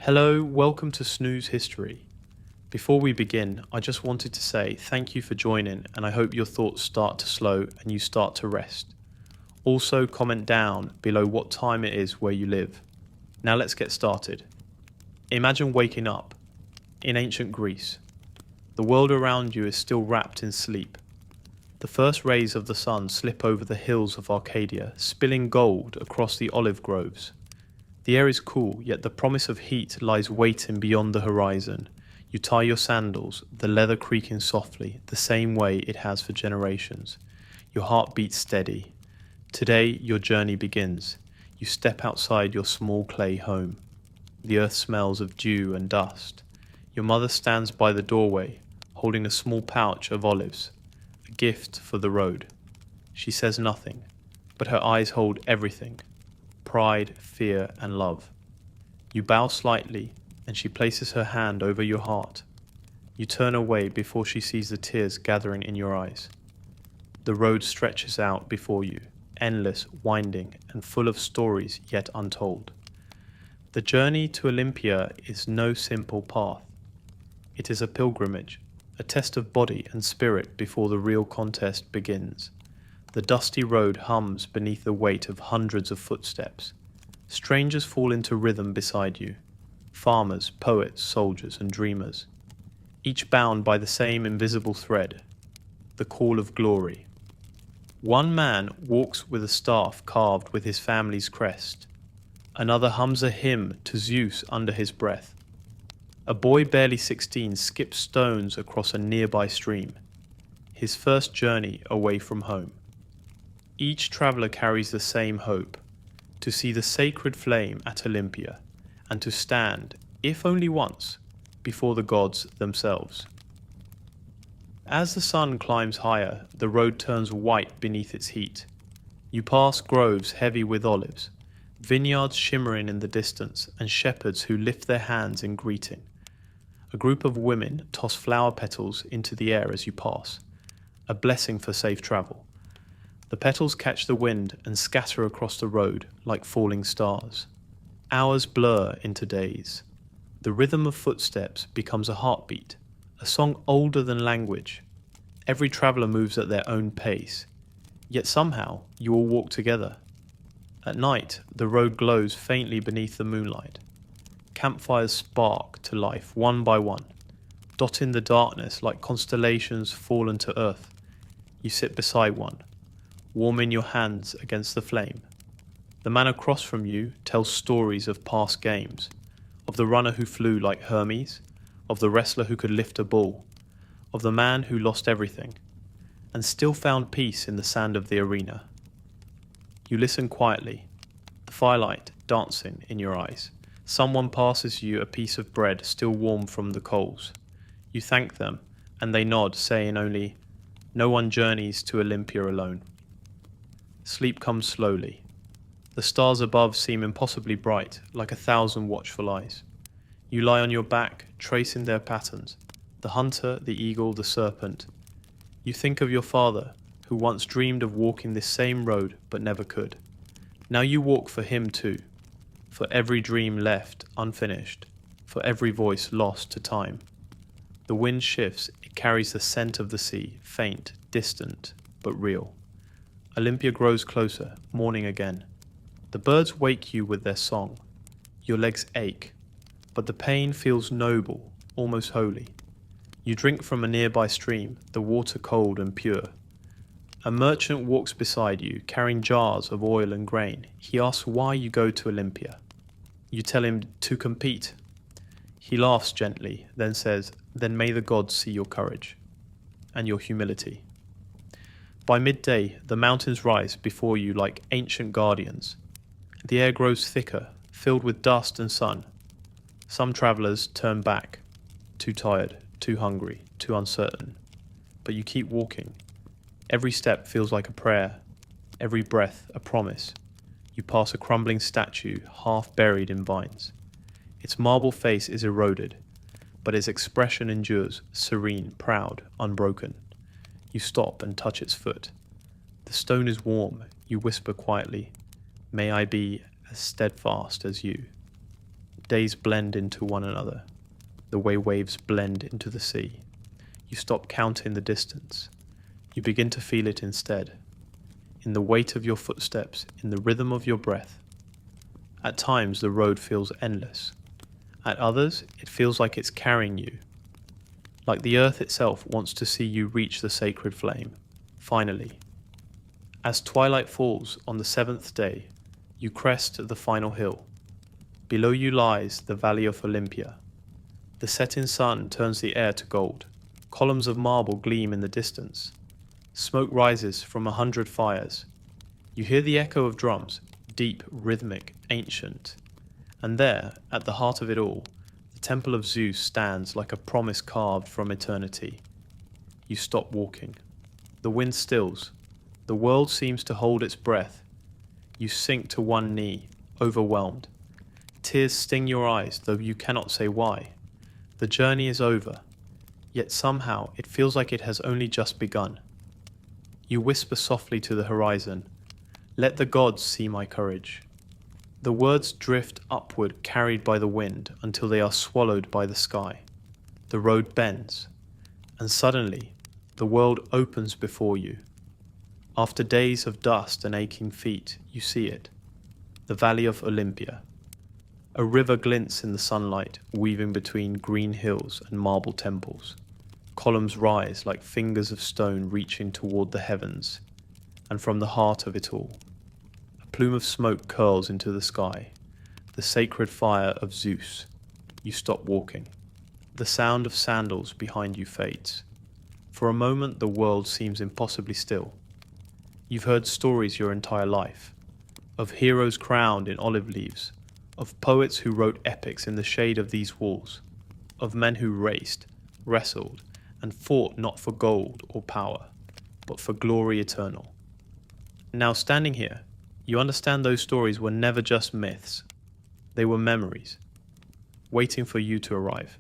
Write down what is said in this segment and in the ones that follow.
Hello, welcome to Snooze History. Before we begin, I just wanted to say thank you for joining, and I hope your thoughts start to slow and you start to rest. Also, comment down below what time it is where you live. Now let's get started. Imagine waking up in ancient Greece. The world around you is still wrapped in sleep. The first rays of the sun slip over the hills of Arcadia, spilling gold across the olive groves. The air is cool, yet the promise of heat lies waiting beyond the horizon. You tie your sandals, the leather creaking softly, the same way it has for generations. Your heart beats steady. Today, your journey begins. You step outside your small clay home. The earth smells of dew and dust. Your mother stands by the doorway, holding a small pouch of olives, a gift for the road. She says nothing, but her eyes hold everything. Pride, fear, and love. You bow slightly, and she places her hand over your heart. You turn away before she sees the tears gathering in your eyes. The road stretches out before you, endless, winding, and full of stories yet untold. The journey to Olympia is no simple path. It is a pilgrimage, a test of body and spirit before the real contest begins. The dusty road hums beneath the weight of hundreds of footsteps. Strangers fall into rhythm beside you. Farmers, poets, soldiers, and dreamers. Each bound by the same invisible thread, the call of glory. One man walks with a staff carved with his family's crest. Another hums a hymn to Zeus under his breath. A boy barely 16 skips stones across a nearby stream. His first journey away from home. Each traveler carries the same hope, to see the sacred flame at Olympia, and to stand, if only once, before the gods themselves. As the sun climbs higher, the road turns white beneath its heat. You pass groves heavy with olives, vineyards shimmering in the distance, and shepherds who lift their hands in greeting. A group of women toss flower petals into the air as you pass, a blessing for safe travel. The petals catch the wind and scatter across the road like falling stars. Hours blur into days. The rhythm of footsteps becomes a heartbeat, a song older than language. Every traveler moves at their own pace, yet somehow you all walk together. At night, the road glows faintly beneath the moonlight. Campfires spark to life one by one, dotting the darkness like constellations fallen to earth. You sit beside one, warming your hands against the flame. The man across from you tells stories of past games, of the runner who flew like Hermes, of the wrestler who could lift a bull, of the man who lost everything, and still found peace in the sand of the arena. You listen quietly, the firelight dancing in your eyes. Someone passes you a piece of bread still warm from the coals. You thank them, and they nod, saying only, "No one journeys to Olympia alone." Sleep comes slowly. The stars above seem impossibly bright, like 1,000 watchful eyes. You lie on your back, tracing their patterns, the hunter, the eagle, the serpent. You think of your father, who once dreamed of walking this same road but never could. Now you walk for him too, for every dream left unfinished, for every voice lost to time. The wind shifts, it carries the scent of the sea, faint, distant, but real. Olympia grows closer, morning again. The birds wake you with their song. Your legs ache, but the pain feels noble, almost holy. You drink from a nearby stream, the water cold and pure. A merchant walks beside you, carrying jars of oil and grain. He asks why you go to Olympia. You tell him to compete. He laughs gently, then says, "Then may the gods see your courage and your humility." By midday, the mountains rise before you like ancient guardians. The air grows thicker, filled with dust and sun. Some travelers turn back, too tired, too hungry, too uncertain. But you keep walking. Every step feels like a prayer, every breath a promise. You pass a crumbling statue, half buried in vines. Its marble face is eroded, but its expression endures, serene, proud, unbroken. You stop and touch its foot. The stone is warm. You whisper quietly, "May I be as steadfast as you." Days blend into one another, the way waves blend into the sea. You stop counting the distance. You begin to feel it instead, in the weight of your footsteps, in the rhythm of your breath. At times the road feels endless. At others, it feels like it's carrying you. Like the earth itself wants to see you reach the sacred flame, finally. As twilight falls on the seventh day, you crest the final hill. Below you lies the valley of Olympia. The setting sun turns the air to gold. Columns of marble gleam in the distance. Smoke rises from 100 fires. You hear the echo of drums, deep, rhythmic, ancient. And there, at the heart of it all, the temple of Zeus stands like a promise carved from eternity. You stop walking. The wind stills. The world seems to hold its breath. You sink to one knee, overwhelmed. Tears sting your eyes, though you cannot say why. The journey is over, yet somehow it feels like it has only just begun. You whisper softly to the horizon, "Let the gods see my courage." The words drift upward, carried by the wind, until they are swallowed by the sky. The road bends, and suddenly the world opens before you. After days of dust and aching feet, you see it, the valley of Olympia. A river glints in the sunlight, weaving between green hills and marble temples. Columns rise like fingers of stone reaching toward the heavens, and from the heart of it all, a plume of smoke curls into the sky, the sacred fire of Zeus. You stop walking. The sound of sandals behind you fades. For a moment the world seems impossibly still. You've heard stories your entire life, of heroes crowned in olive leaves, of poets who wrote epics in the shade of these walls, of men who raced, wrestled, and fought not for gold or power, but for glory eternal. Now standing here, you understand those stories were never just myths. They were memories, waiting for you to arrive.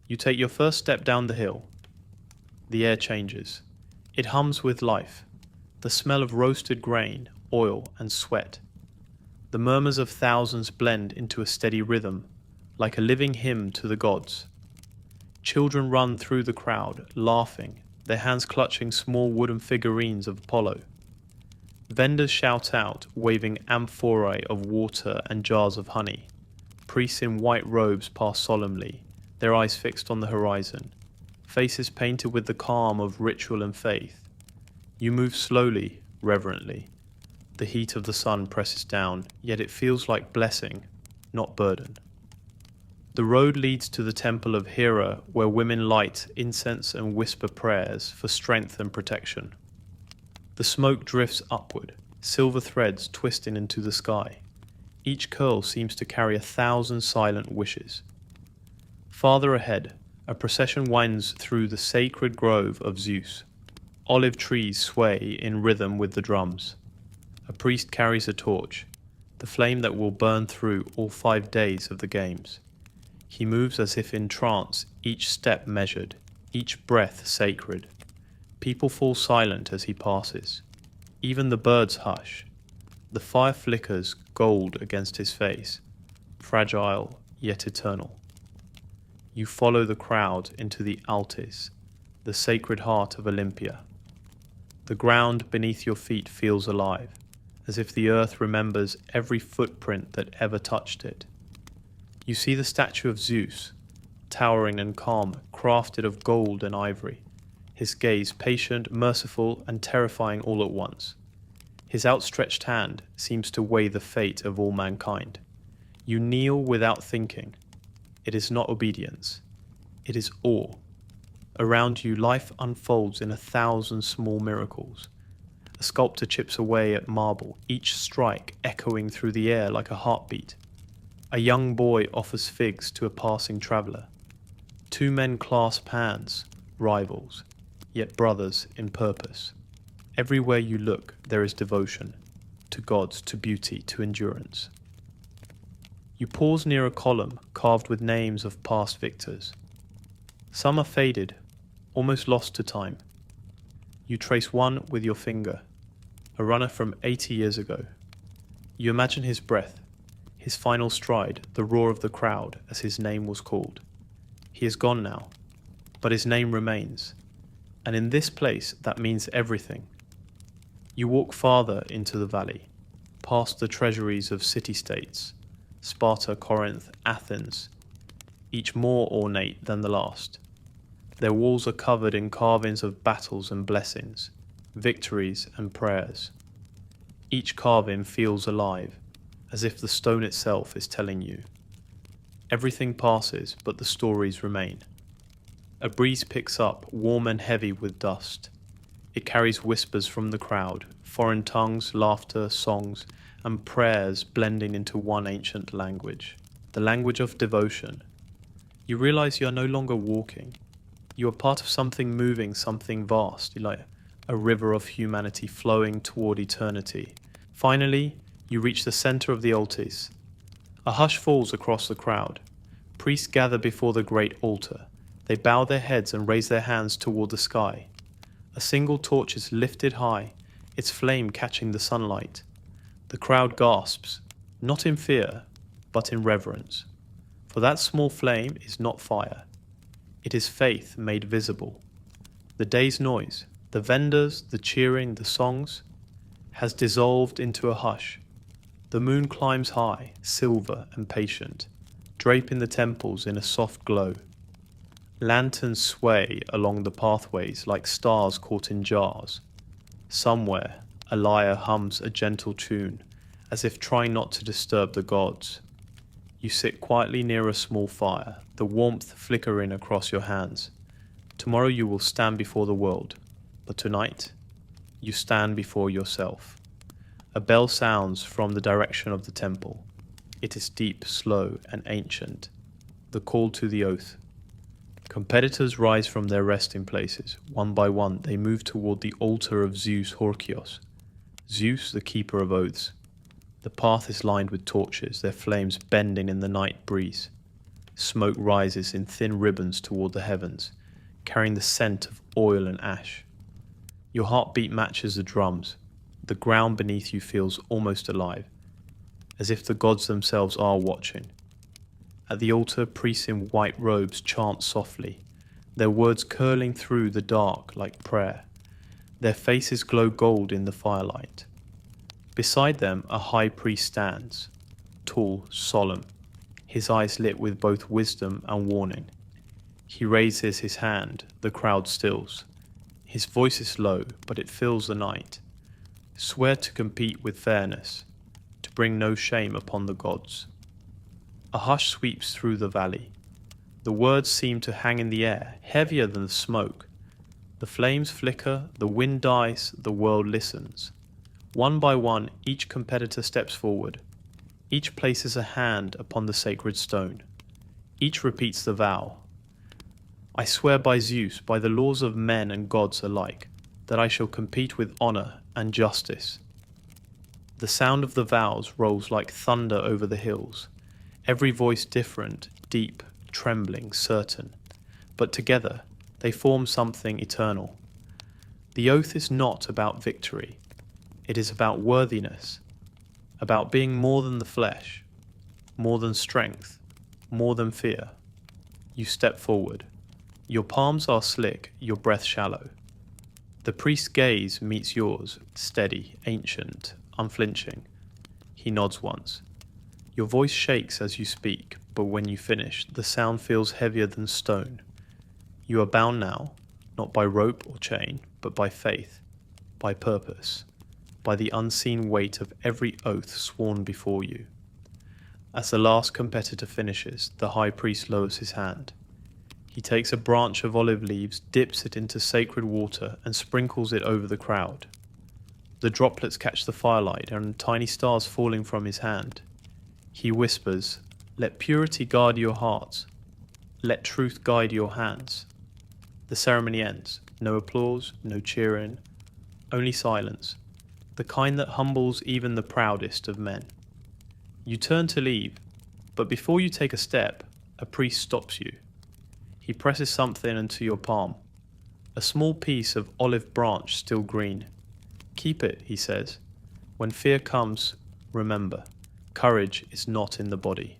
You take your first step down the hill. The air changes. It hums with life. The smell of roasted grain, oil, and sweat. The murmurs of thousands blend into a steady rhythm, like a living hymn to the gods. Children run through the crowd, laughing, their hands clutching small wooden figurines of Apollo. Vendors shout out, waving amphorae of water and jars of honey. Priests in white robes pass solemnly, their eyes fixed on the horizon, faces painted with the calm of ritual and faith. You move slowly, reverently. The heat of the sun presses down, yet it feels like blessing, not burden. The road leads to the temple of Hera, where women light incense and whisper prayers for strength and protection. The smoke drifts upward, silver threads twisting into the sky. Each curl seems to carry 1,000 silent wishes. Farther ahead, a procession winds through the sacred grove of Zeus. Olive trees sway in rhythm with the drums. A priest carries a torch, the flame that will burn through all 5 days of the games. He moves as if in trance, each step measured, each breath sacred. People fall silent as he passes. Even the birds hush. The fire flickers gold against his face, fragile yet eternal. You follow the crowd into the Altis, the sacred heart of Olympia. The ground beneath your feet feels alive, as if the earth remembers every footprint that ever touched it. You see the statue of Zeus, towering and calm, crafted of gold and ivory, his gaze patient, merciful, and terrifying all at once. His outstretched hand seems to weigh the fate of all mankind. You kneel without thinking. It is not obedience. It is awe. Around you, life unfolds in 1,000 small miracles. A sculptor chips away at marble, each strike echoing through the air like a heartbeat. A young boy offers figs to a passing traveller. 2 men clasp hands, rivals, yet brothers in purpose. Everywhere you look, there is devotion, to gods, to beauty, to endurance. You pause near a column carved with names of past victors. Some are faded, almost lost to time. You trace one with your finger, a runner from 80 years ago. You imagine his breath, His final stride, the roar of the crowd as his name was called. He is gone now, but his name remains, and in this place that means everything. You walk farther into the valley, past the treasuries of city-states, Sparta, Corinth, Athens, each more ornate than the last. Their walls are covered in carvings of battles and blessings, victories and prayers. Each carving feels alive, as if the stone itself is telling you. Everything passes, but the stories remain. A breeze picks up, warm and heavy with dust. It carries whispers from the crowd, foreign tongues, laughter, songs, and prayers blending into one ancient language, the language of devotion. You realize you are no longer walking. You are part of something moving, something vast, like a river of humanity flowing toward eternity. Finally, you reach the center of the altars. A hush falls across the crowd. Priests gather before the great altar. They bow their heads and raise their hands toward the sky. A single torch is lifted high, its flame catching the sunlight. The crowd gasps, not in fear, but in reverence. For that small flame is not fire. It is faith made visible. The day's noise, the vendors, the cheering, the songs, has dissolved into a hush. The moon climbs high, silver and patient, draping the temples in a soft glow. Lanterns sway along the pathways like stars caught in jars. Somewhere, a lyre hums a gentle tune, as if trying not to disturb the gods. You sit quietly near a small fire, the warmth flickering across your hands. Tomorrow you will stand before the world, but tonight, you stand before yourself. A bell sounds from the direction of the temple. It is deep, slow, and ancient, the call to the oath. Competitors rise from their resting places. One by one, they move toward the altar of Zeus Horkios, Zeus, the keeper of oaths. The path is lined with torches, their flames bending in the night breeze. Smoke rises in thin ribbons toward the heavens, carrying the scent of oil and ash. Your heartbeat matches the drums. The ground beneath you feels almost alive, as if the gods themselves are watching. At the altar, priests in white robes chant softly, their words curling through the dark like prayer. Their faces glow gold in the firelight. Beside them, a high priest stands, tall, solemn, his eyes lit with both wisdom and warning. He raises his hand, the crowd stills. His voice is low, but it fills the night. Swear to compete with fairness, to bring no shame upon the gods. A hush sweeps through the valley. The words seem to hang in the air, heavier than the smoke. The flames flicker, the wind dies, the world listens. One by one, each competitor steps forward. Each places a hand upon the sacred stone. Each repeats the vow. I swear by Zeus, by the laws of men and gods alike, that I shall compete with honor and justice. The sound of the vows rolls like thunder over the hills. Every voice different, deep, trembling, certain. But together, they form something eternal. The oath is not about victory. It is about worthiness, about being more than the flesh, more than strength, more than fear. You step forward. Your palms are slick, your breath shallow. The priest's gaze meets yours, steady, ancient, unflinching. He nods once. Your voice shakes as you speak, but when you finish, the sound feels heavier than stone. You are bound now, not by rope or chain, but by faith, by purpose, by the unseen weight of every oath sworn before you. As the last competitor finishes, the high priest lowers his hand. He takes a branch of olive leaves, dips it into sacred water, and sprinkles it over the crowd. The droplets catch the firelight and tiny stars falling from his hand. He whispers, "Let purity guard your hearts. Let truth guide your hands." The ceremony ends. No applause, no cheering, only silence, the kind that humbles even the proudest of men. You turn to leave, but before you take a step, a priest stops you. He presses something into your palm, a small piece of olive branch still green. "Keep it," he says. "When fear comes, remember. Courage is not in the body.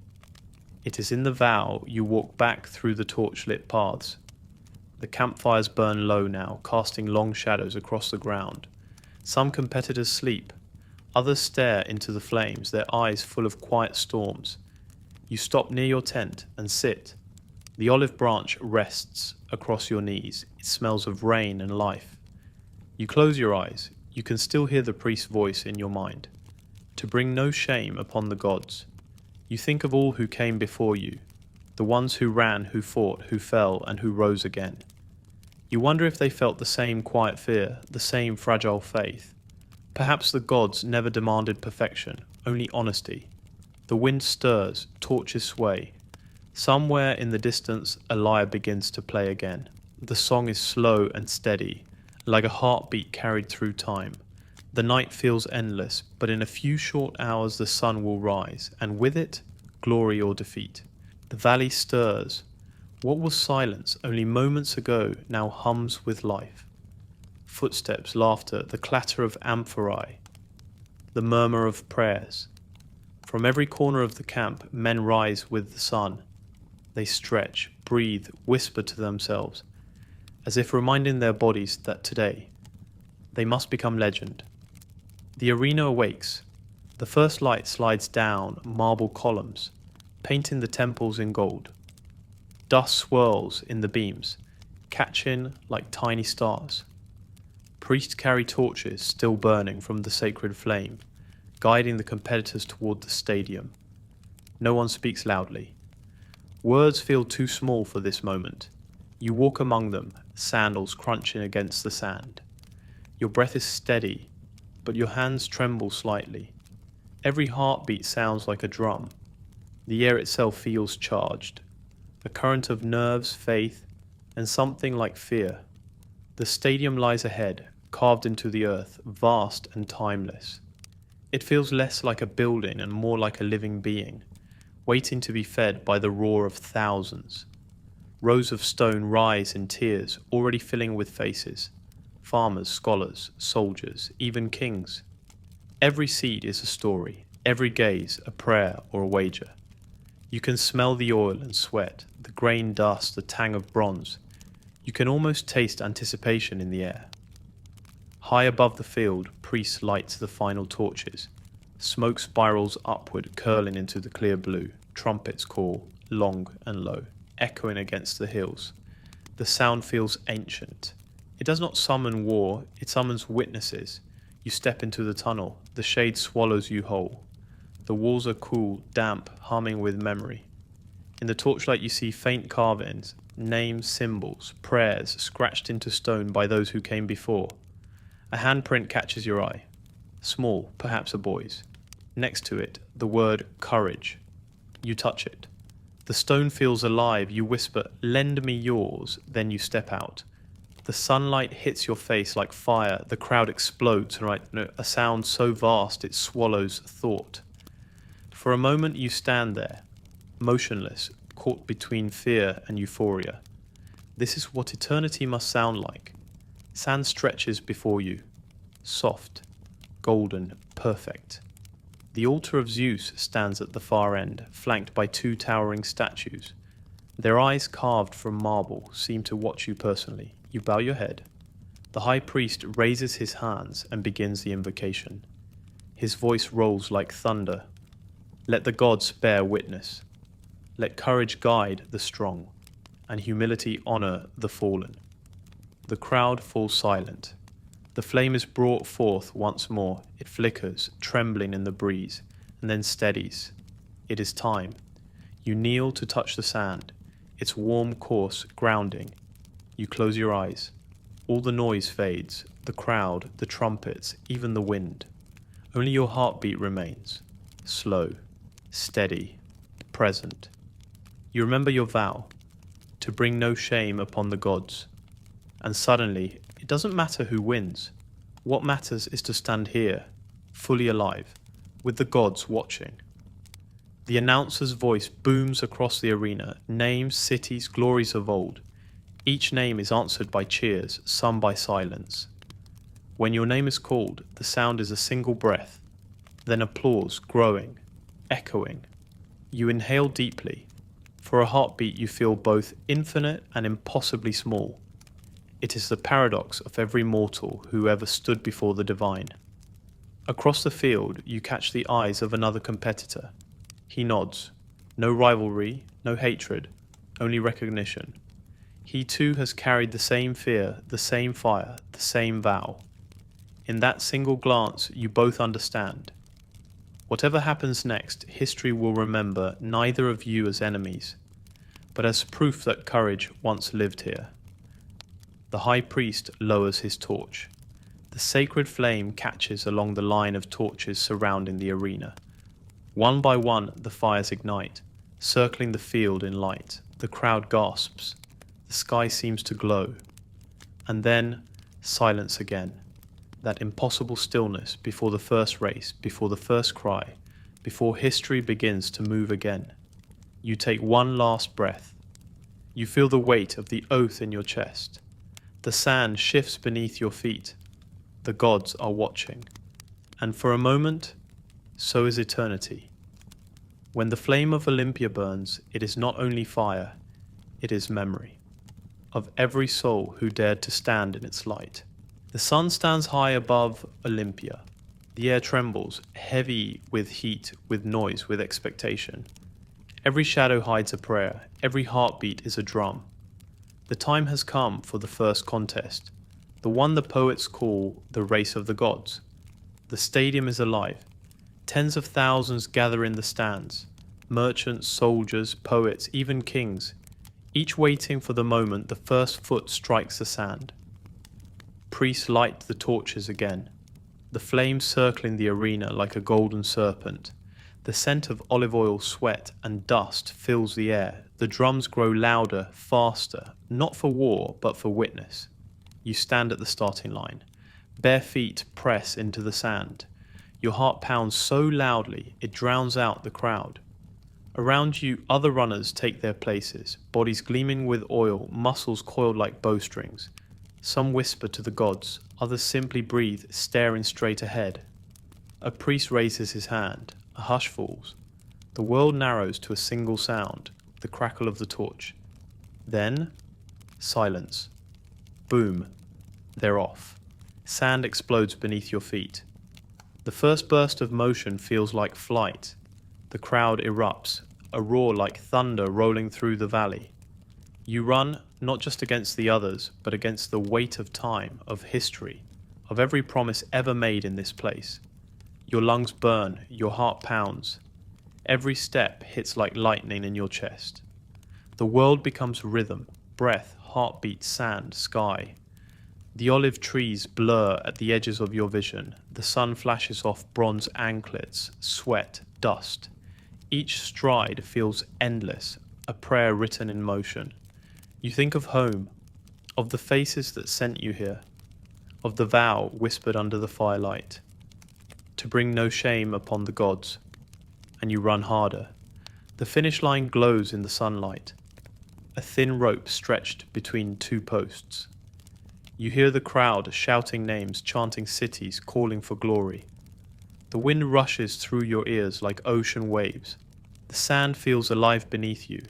It is in the vow you walk back through the torchlit paths. The campfires burn low now, casting long shadows across the ground. Some competitors sleep. Others stare into the flames, their eyes full of quiet storms. You stop near your tent and sit. The olive branch rests across your knees. It smells of rain and life. You close your eyes. You can still hear the priest's voice in your mind. To bring no shame upon the gods. You think of all who came before you, the ones who ran, who fought, who fell, and who rose again. You wonder if they felt the same quiet fear, the same fragile faith. Perhaps the gods never demanded perfection, only honesty. The wind stirs, torches sway. Somewhere in the distance, a lyre begins to play again. The song is slow and steady, like a heartbeat carried through time. The night feels endless, but in a few short hours the sun will rise, and with it, glory or defeat. The valley stirs. What was silence only moments ago now hums with life. Footsteps, laughter, the clatter of amphorae, the murmur of prayers. From every corner of the camp, men rise with the sun. They stretch, breathe, whisper to themselves, as if reminding their bodies that today they must become legend. The arena awakes. The first light slides down marble columns, painting the temples in gold. Dust swirls in the beams, catching like tiny stars. Priests carry torches still burning from the sacred flame, guiding the competitors toward the stadium. No one speaks loudly. Words feel too small for this moment. You walk among them, sandals crunching against the sand. Your breath is steady, but your hands tremble slightly. Every heartbeat sounds like a drum. The air itself feels charged. A current of nerves, faith, and something like fear. The stadium lies ahead, carved into the earth, vast and timeless. It feels less like a building and more like a living being, waiting to be fed by the roar of thousands. Rows of stone rise in tiers, already filling with faces. Farmers, scholars, soldiers, even kings. Every seed is a story, every gaze a prayer or a wager. You can smell the oil and sweat, the grain dust, the tang of bronze. You can almost taste anticipation in the air. High above the field, priests light the final torches. Smoke spirals upward, curling into the clear blue. Trumpets call, long and low, echoing against the hills. The sound feels ancient. It does not summon war, it summons witnesses. You step into the tunnel, the shade swallows you whole. The walls are cool, damp, humming with memory. In the torchlight you see faint carvings, names, symbols, prayers scratched into stone by those who came before. A handprint catches your eye. Small, perhaps a boy's. Next to it, the word courage. You touch it. The stone feels alive. You whisper, "Lend me yours," then you step out. The sunlight hits your face like fire. The crowd explodes, right? A sound so vast it swallows thought. For a moment you stand there, motionless, caught between fear and euphoria. This is what eternity must sound like. Sand stretches before you, soft, golden, perfect. The altar of Zeus stands at the far end, flanked by two towering statues. Their eyes, carved from marble, seem to watch you personally. You bow your head. The high priest raises his hands and begins the invocation. His voice rolls like thunder. Let the gods bear witness. Let courage guide the strong, and humility honor the fallen. The crowd falls silent. The flame is brought forth once more. It flickers, trembling in the breeze, and then steadies. It is time. You kneel to touch the sand, its warm course grounding. You close your eyes. All the noise fades, the crowd, the trumpets, even the wind. Only your heartbeat remains, slow, steady, present. You remember your vow, to bring no shame upon the gods. And suddenly, it doesn't matter who wins. What matters is to stand here, fully alive, with the gods watching. The announcer's voice booms across the arena, names, cities, glories of old. Each name is answered by cheers, some by silence. When your name is called, the sound is a single breath, then applause growing, echoing. You inhale deeply. For a heartbeat, you feel both infinite and impossibly small. It is the paradox of every mortal who ever stood before the divine. Across the field, you catch the eyes of another competitor. He nods. No rivalry, no hatred, only recognition. He too has carried the same fear, the same fire, the same vow. In that single glance, you both understand. Whatever happens next, history will remember neither of you as enemies, but as proof that courage once lived here. The high priest lowers his torch. The sacred flame catches along the line of torches surrounding the arena. One by one, the fires ignite, circling the field in light. The crowd gasps. The sky seems to glow. And then, silence again. That impossible stillness before the first race, before the first cry, before history begins to move again. You take one last breath. You feel the weight of the oath in your chest. The sand shifts beneath your feet. The gods are watching. And for a moment, so is eternity. When the flame of Olympia burns, it is not only fire, it is memory of every soul who dared to stand in its light. The sun stands high above Olympia. The air trembles, heavy with heat, with noise, with expectation. Every shadow hides a prayer, every heartbeat is a drum. The time has come for the first contest, the one the poets call the race of the gods. The stadium is alive. Tens of thousands gather in the stands, merchants, soldiers, poets, even kings, each waiting for the moment the first foot strikes the sand. Priests light the torches again, the flames circling the arena like a golden serpent. The scent of olive oil, sweat, and dust fills the air. The drums grow louder, faster, not for war, but for witness. You stand at the starting line. Bare feet press into the sand. Your heart pounds so loudly it drowns out the crowd. Around you, other runners take their places, bodies gleaming with oil, muscles coiled like bowstrings. Some whisper to the gods, others simply breathe, staring straight ahead. A priest raises his hand. A hush falls. The world narrows to a single sound, the crackle of the torch. Then, silence. Boom. They're off. Sand explodes beneath your feet. The first burst of motion feels like flight. The crowd erupts, a roar like thunder rolling through the valley. You run, not just against the others, but against the weight of time, of history, of every promise ever made in this place. Your lungs burn, your heart pounds. Every step hits like lightning in your chest. The world becomes rhythm, breath, heartbeat, sand, sky. The olive trees blur at the edges of your vision. The sun flashes off bronze anklets, sweat, dust. Each stride feels endless, a prayer written in motion. You think of home, of the faces that sent you here, of the vow whispered under the firelight, to bring no shame upon the gods, and you run harder. The finish line glows in the sunlight, a thin rope stretched between two posts. You hear the crowd shouting names, chanting cities, calling for glory. The wind rushes through your ears like ocean waves. The sand feels alive beneath you,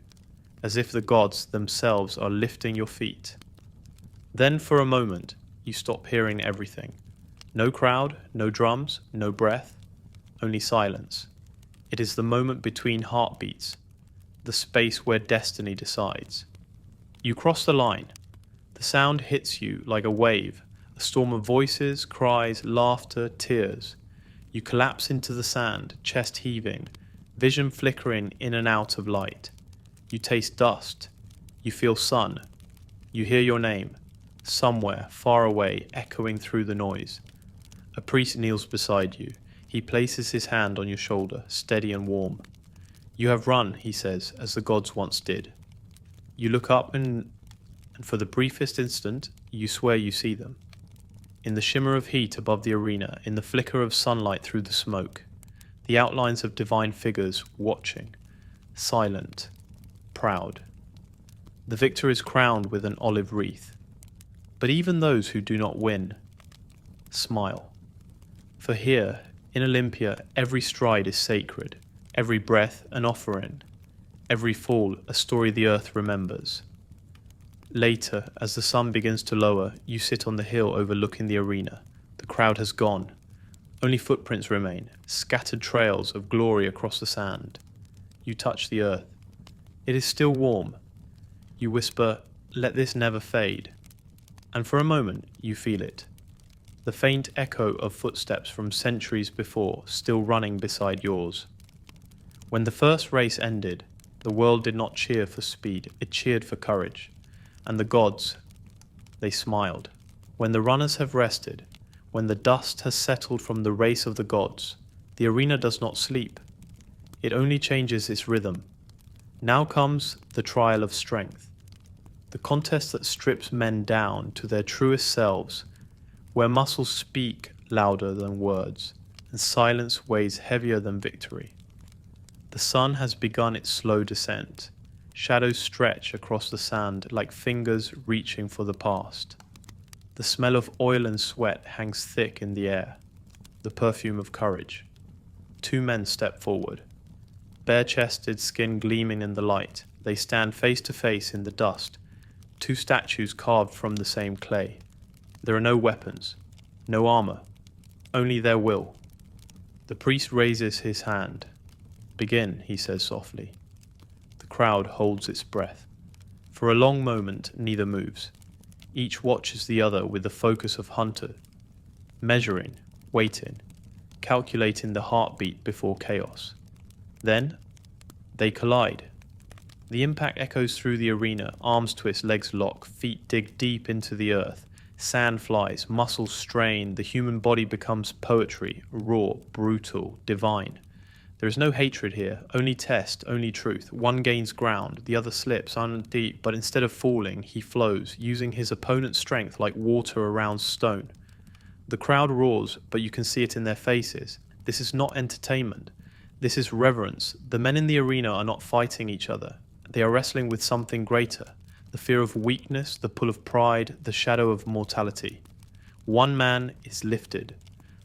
as if the gods themselves are lifting your feet. Then for a moment, you stop hearing everything. No crowd, no drums, no breath, only silence. It is the moment between heartbeats, the space where destiny decides. You cross the line. The sound hits you like a wave, a storm of voices, cries, laughter, tears. You collapse into the sand, chest heaving, vision flickering in and out of light. You taste dust. You feel sun. You hear your name, somewhere far away, echoing through the noise. A priest kneels beside you. He places his hand on your shoulder, steady and warm. You have run, he says, as the gods once did. You look up and for the briefest instant, you swear you see them. In the shimmer of heat above the arena, in the flicker of sunlight through the smoke, the outlines of divine figures watching, silent, proud. The victor is crowned with an olive wreath. But even those who do not win, smile. For here, in Olympia, every stride is sacred, every breath an offering, every fall a story the earth remembers. Later, as the sun begins to lower, you sit on the hill overlooking the arena. The crowd has gone. Only footprints remain, scattered trails of glory across the sand. You touch the earth. It is still warm. You whisper, "Let this never fade." And for a moment, you feel it. The faint echo of footsteps from centuries before still running beside yours. When the first race ended, the world did not cheer for speed, it cheered for courage. And the gods, they smiled. When the runners have rested, when the dust has settled from the race of the gods, the arena does not sleep. It only changes its rhythm. Now comes the trial of strength. The contest that strips men down to their truest selves, where muscles speak louder than words, and silence weighs heavier than victory. The sun has begun its slow descent. Shadows stretch across the sand like fingers reaching for the past. The smell of oil and sweat hangs thick in the air, the perfume of courage. Two men step forward. Bare-chested, skin gleaming in the light, they stand face to face in the dust, two statues carved from the same clay. There are no weapons, no armor, only their will. The priest raises his hand. "Begin," he says softly. The crowd holds its breath. For a long moment, neither moves. Each watches the other with the focus of hunter, measuring, waiting, calculating the heartbeat before chaos. Then, they collide. The impact echoes through the arena, arms twist, legs lock, feet dig deep into the earth. Sand flies, muscles strain, the human body becomes poetry, raw, brutal, divine. There is no hatred here, only test, only truth. One gains ground, the other slips deep, but instead of falling, he flows, using his opponent's strength like water around stone. The crowd roars, but you can see it in their faces. This is not entertainment. This is reverence. The men in the arena are not fighting each other. They are wrestling with something greater. The fear of weakness, the pull of pride, the shadow of mortality. One man is lifted.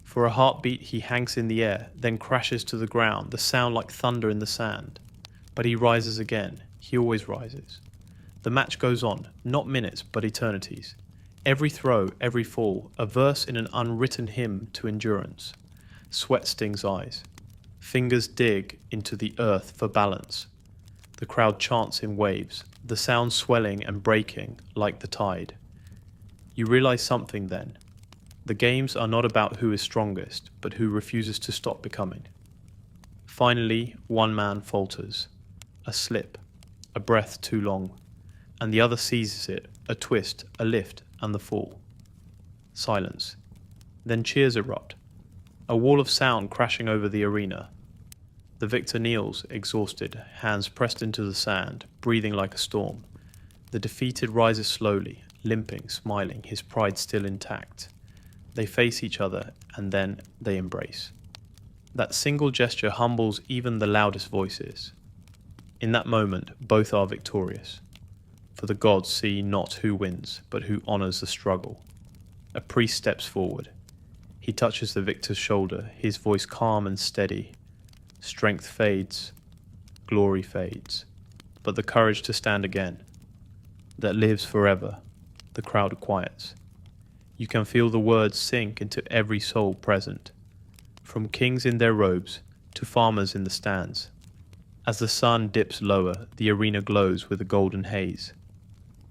For a heartbeat, he hangs in the air, then crashes to the ground, the sound like thunder in the sand. But he rises again. He always rises. The match goes on, not minutes, but eternities. Every throw, every fall, a verse in an unwritten hymn to endurance. Sweat stings eyes. Fingers dig into the earth for balance. The crowd chants in waves, the sound swelling and breaking like the tide. You realize something then. The games are not about who is strongest, but who refuses to stop becoming. Finally, one man falters. A slip, a breath too long, and the other seizes it, a twist, a lift, and the fall. Silence. Then cheers erupt. A wall of sound crashing over the arena. The victor kneels, exhausted, hands pressed into the sand, breathing like a storm. The defeated rises slowly, limping, smiling, his pride still intact. They face each other, and then they embrace. That single gesture humbles even the loudest voices. In that moment, both are victorious. For the gods see not who wins, but who honors the struggle. A priest steps forward. He touches the victor's shoulder, his voice calm and steady. Strength fades, glory fades, but the courage to stand again, that lives forever, the crowd quiets. You can feel the words sink into every soul present, from kings in their robes to farmers in the stands. As the sun dips lower, the arena glows with a golden haze.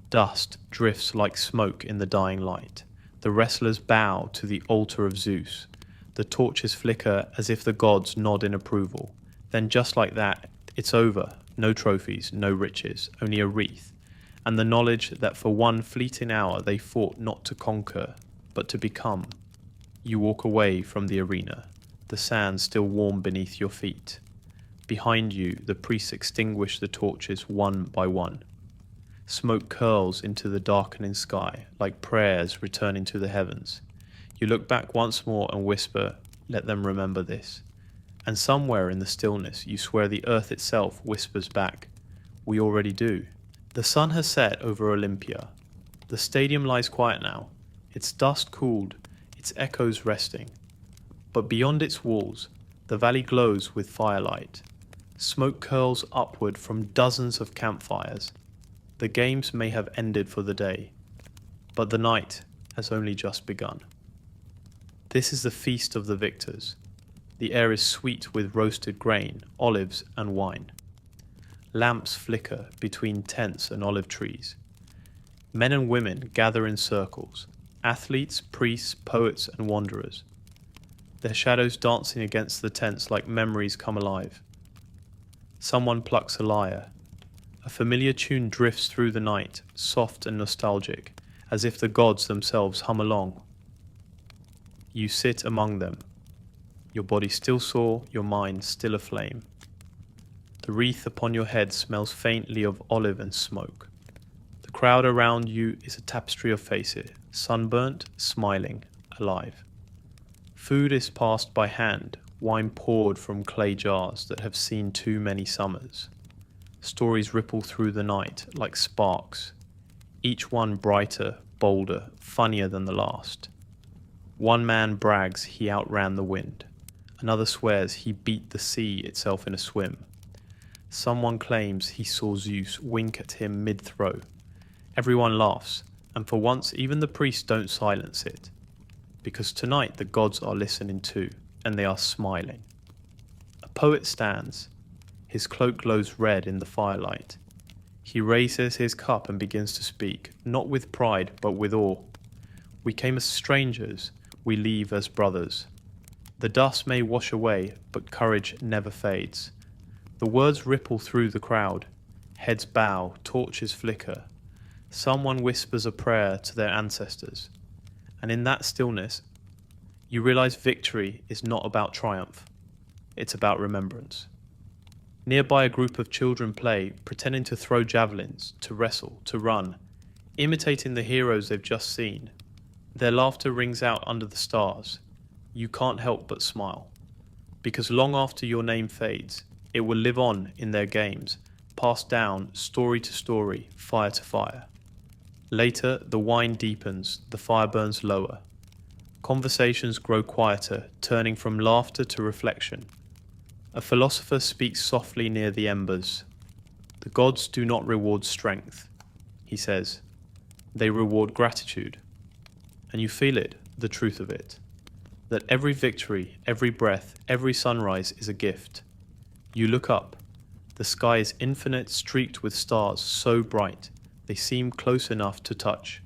Dust drifts like smoke in the dying light. The wrestlers bow to the altar of Zeus. The torches flicker as if the gods nod in approval. Then just like that, it's over. No trophies, no riches, only a wreath. And the knowledge that for one fleeting hour they fought not to conquer, but to become. You walk away from the arena, the sand still warm beneath your feet. Behind you, the priests extinguish the torches one by one. Smoke curls into the darkening sky, like prayers returning to the heavens. You look back once more and whisper, "Let them remember this." And somewhere in the stillness, you swear the earth itself whispers back, "We already do." The sun has set over Olympia. The stadium lies quiet now, its dust cooled, its echoes resting. But beyond its walls, the valley glows with firelight. Smoke curls upward from dozens of campfires. The games may have ended for the day, but the night has only just begun. This is the feast of the victors. The air is sweet with roasted grain, olives, and wine. Lamps flicker between tents and olive trees. Men and women gather in circles, athletes, priests, poets, and wanderers. Their shadows dancing against the tents like memories come alive. Someone plucks a lyre. A familiar tune drifts through the night, soft and nostalgic, as if the gods themselves hum along. You sit among them, your body still sore, your mind still aflame. The wreath upon your head smells faintly of olive and smoke. The crowd around you is a tapestry of faces, sunburnt, smiling, alive. Food is passed by hand, wine poured from clay jars that have seen too many summers. Stories ripple through the night like sparks, each one brighter, bolder, funnier than the last. One man brags he outran the wind. Another swears he beat the sea itself in a swim. Someone claims he saw Zeus wink at him mid-throw. Everyone laughs, and for once even the priests don't silence it. Because tonight the gods are listening too, and they are smiling. A poet stands. His cloak glows red in the firelight. He raises his cup and begins to speak, not with pride, but with awe. We came as strangers, we leave as brothers. The dust may wash away, but courage never fades. The words ripple through the crowd. Heads bow, torches flicker. Someone whispers a prayer to their ancestors. And in that stillness, you realize victory is not about triumph. It's about remembrance. Nearby, a group of children play, pretending to throw javelins, to wrestle, to run, imitating the heroes they've just seen. Their laughter rings out under the stars. You can't help but smile. Because long after your name fades, it will live on in their games, passed down story to story, fire to fire. Later, the wine deepens, the fire burns lower. Conversations grow quieter, turning from laughter to reflection. A philosopher speaks softly near the embers. The gods do not reward strength, he says. They reward gratitude. And you feel it, the truth of it. That every victory, every breath, every sunrise is a gift. You look up. The sky is infinite, streaked with stars so bright they seem close enough to touch.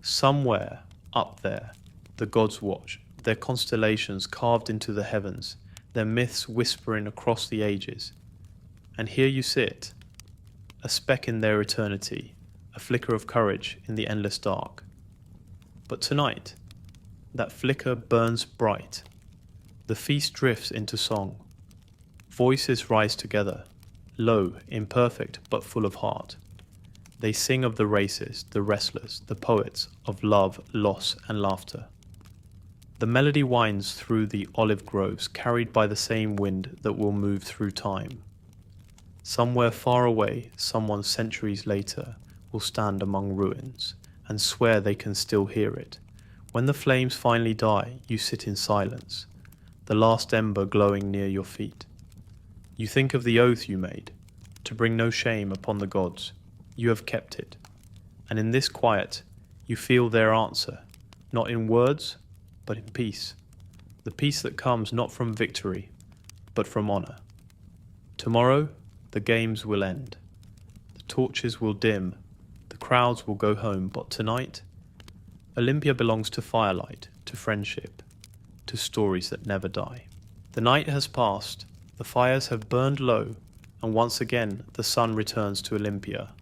Somewhere, up there, the gods watch, their constellations carved into the heavens, their myths whispering across the ages. And here you sit, a speck in their eternity, a flicker of courage in the endless dark. But tonight, that flicker burns bright. The feast drifts into song. Voices rise together, low, imperfect, but full of heart. They sing of the races, the wrestlers, the poets, of love, loss, and laughter. The melody winds through the olive groves, carried by the same wind that will move through time. Somewhere far away, someone centuries later will stand among ruins and swear they can still hear it. When the flames finally die, you sit in silence, the last ember glowing near your feet. You think of the oath you made, to bring no shame upon the gods. You have kept it. And in this quiet, you feel their answer, not in words, but in peace. The peace that comes not from victory, but from honor. Tomorrow, the games will end. The torches will dim. The crowds will go home. But tonight, Olympia belongs to firelight, to friendship, to stories that never die. The night has passed. The fires have burned low. And once again, the sun returns to Olympia.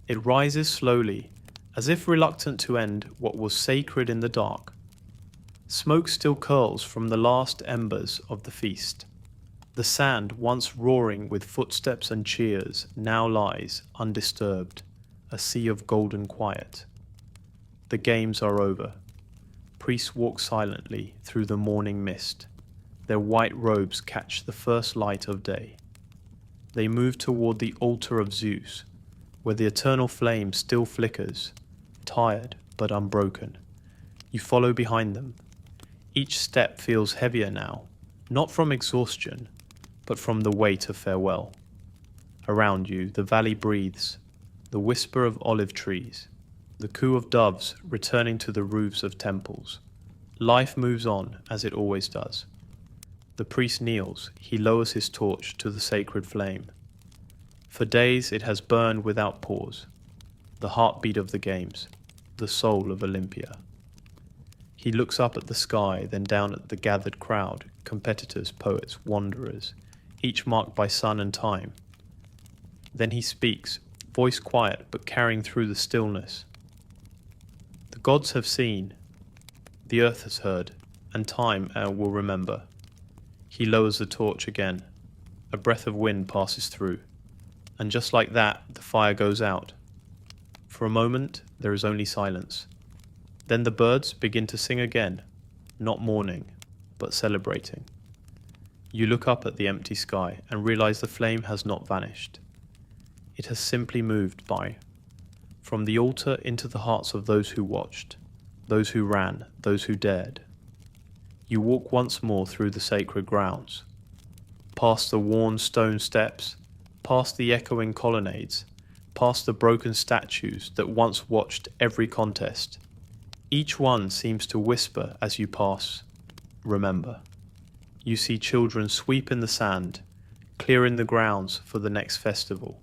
It rises slowly, as if reluctant to end what was sacred in the dark. Smoke still curls from the last embers of the feast. The sand, once roaring with footsteps and cheers, now lies undisturbed, a sea of golden quiet. The games are over. Priests walk silently through the morning mist. Their white robes catch the first light of day. They move toward the altar of Zeus, where the eternal flame still flickers, tired but unbroken. You follow behind them. Each step feels heavier now, not from exhaustion, but from the weight of farewell. Around you, the valley breathes, the whisper of olive trees, the coo of doves returning to the roofs of temples. Life moves on as it always does. The priest kneels, he lowers his torch to the sacred flame. For days it has burned without pause, the heartbeat of the games, the soul of Olympia. He looks up at the sky, then down at the gathered crowd, competitors, poets, wanderers, each marked by sun and time. Then he speaks, voice quiet but carrying through the stillness. The gods have seen, the earth has heard, and time will remember. He lowers the torch again. A breath of wind passes through, and just like that, the fire goes out. For a moment, there is only silence. Then the birds begin to sing again, not mourning, but celebrating. You look up at the empty sky and realize the flame has not vanished. It has simply moved by, from the altar into the hearts of those who watched, those who ran, those who dared. You walk once more through the sacred grounds, past the worn stone steps, past the echoing colonnades, past the broken statues that once watched every contest. Each one seems to whisper as you pass, remember. You see children sweep in the sand, clearing the grounds for the next festival.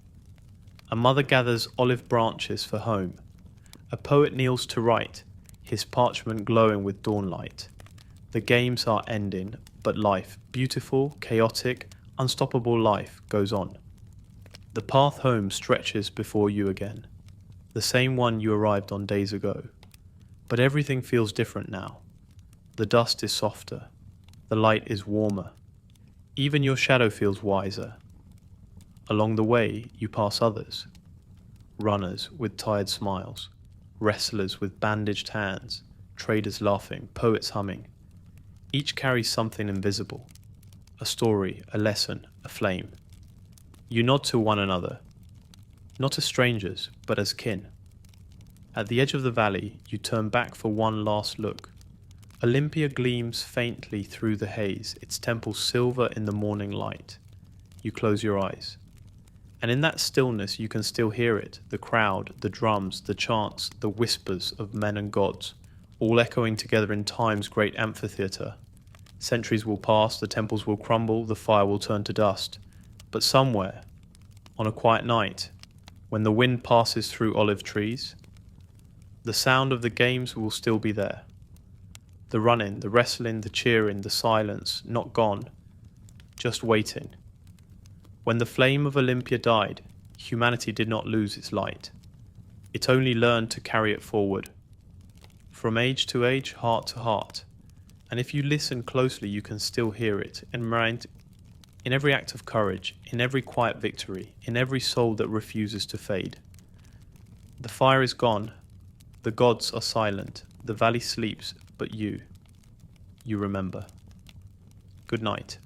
A mother gathers olive branches for home. A poet kneels to write, his parchment glowing with dawnlight. The games are ending, but life, beautiful, chaotic, unstoppable life, goes on. The path home stretches before you again, the same one you arrived on days ago. But everything feels different now. The dust is softer, the light is warmer. Even your shadow feels wiser. Along the way, you pass others. Runners with tired smiles, wrestlers with bandaged hands, traders laughing, poets humming. Each carries something invisible, a story, a lesson, a flame. You nod to one another, not as strangers, but as kin. At the edge of the valley, you turn back for one last look. Olympia gleams faintly through the haze, its temple silver in the morning light. You close your eyes. And in that stillness you can still hear it, the crowd, the drums, the chants, the whispers of men and gods, all echoing together in time's great amphitheatre. Centuries will pass, the temples will crumble, the fire will turn to dust. But somewhere, on a quiet night, when the wind passes through olive trees, the sound of the games will still be there. The running, the wrestling, the cheering, the silence, not gone, just waiting. When the flame of Olympia died, humanity did not lose its light. It only learned to carry it forward. From age to age, heart to heart. And if you listen closely, you can still hear it in every act of courage, in every quiet victory, in every soul that refuses to fade. The fire is gone, the gods are silent, the valley sleeps, but you remember. Good night.